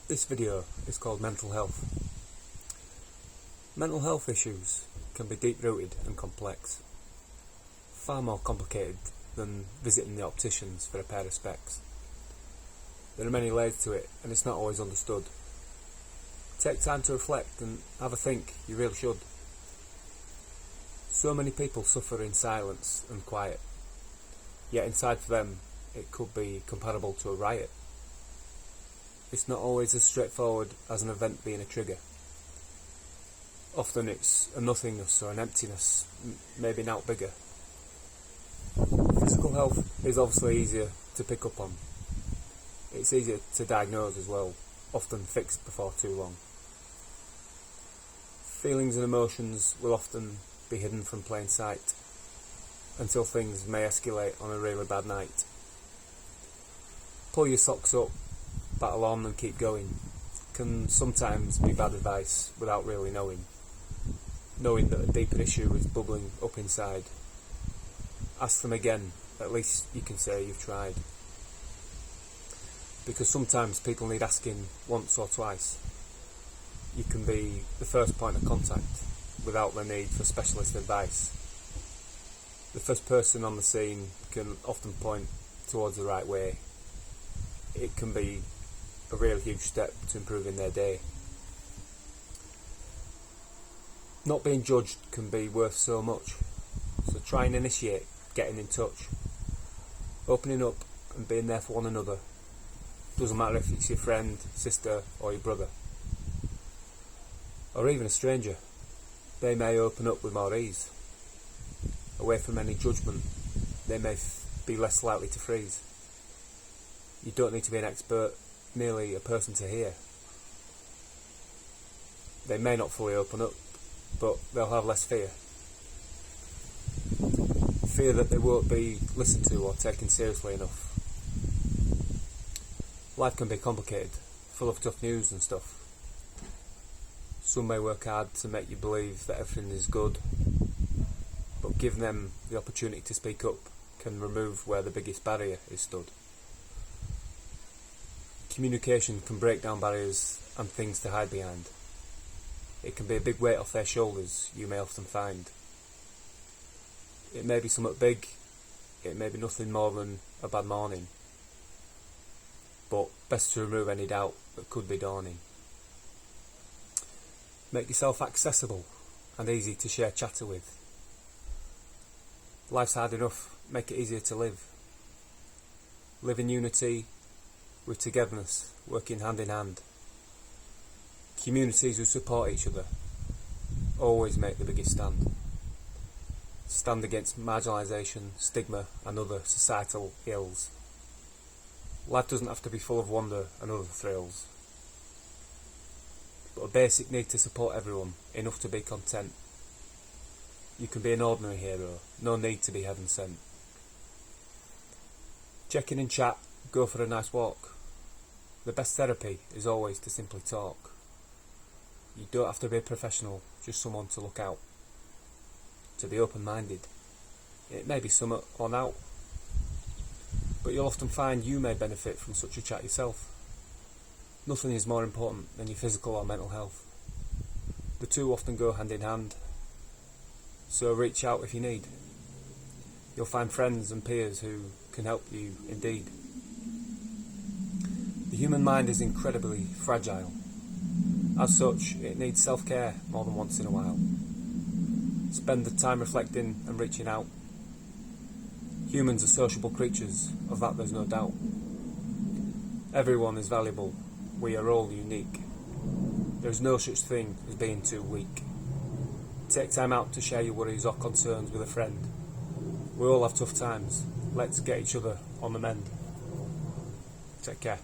This video is called Mental Health. Mental health issues can be deep-rooted and complex, far more complicated than visiting the opticians for a pair of specs. There are many layers to it, and it's not always understood. Take time to reflect and have a think, you really should. So many people suffer in silence and quiet, yet inside for them it could be comparable to a riot. It's not always as straightforward as an event being a trigger. Often it's a nothingness or an emptiness, maybe now bigger. Physical health is obviously easier to pick up on. It's easier to diagnose as well, often fixed before too long. Feelings and emotions will often be hidden from plain sight, until things may escalate on a really bad night. Pull your socks up, battle on and keep going can sometimes be bad advice without really knowing that a deeper issue is bubbling up inside. Ask them again, at least you can say you've tried. Because sometimes people need asking once or twice. You can be the first point of contact without the need for specialist advice. The first person on the scene can often point towards the right way. It can be a really huge step to improving their day. Not being judged can be worth so much, so try and initiate getting in touch. Opening up and being there for one another. Doesn't matter if it's your friend, sister or your brother. Or even a stranger. They may open up with more ease. Away from any judgment, they may be less likely to freeze. You don't need to be an expert, merely a person to hear. They may not fully open up, but they'll have less fear. Fear that they won't be listened to or taken seriously enough. Life can be complicated, full of tough news and stuff. Some may work hard to make you believe that everything is good, but giving them the opportunity to speak up can remove where the biggest barrier is stood. Communication can break down barriers and things to hide behind. It can be a big weight off their shoulders, you may often find. It may be somewhat big, it may be nothing more than a bad morning, but best to remove any doubt that could be dawning. Make yourself accessible and easy to share chatter with. Life's hard enough, make it easier to live. Live in unity, with togetherness, working hand in hand. Communities who support each other always make the biggest stand. Stand against marginalisation, stigma and other societal ills. Life doesn't have to be full of wonder and other thrills, but a basic need to support everyone, enough to be content. You can be an ordinary hero, no need to be heaven sent. Check in and chat, go for a nice walk. The best therapy is always to simply talk. You don't have to be a professional, just someone to look out. To be open-minded. It may be summer or now, but you'll often find you may benefit from such a chat yourself. Nothing is more important than your physical or mental health. The two often go hand in hand, so reach out if you need. You'll find friends and peers who can help you indeed. The human mind is incredibly fragile. As such, it needs self-care more than once in a while. Spend the time reflecting and reaching out. Humans are sociable creatures, of that there's no doubt. Everyone is valuable, we are all unique. There is no such thing as being too weak. Take time out to share your worries or concerns with a friend. We all have tough times, let's get each other on the mend. Take care.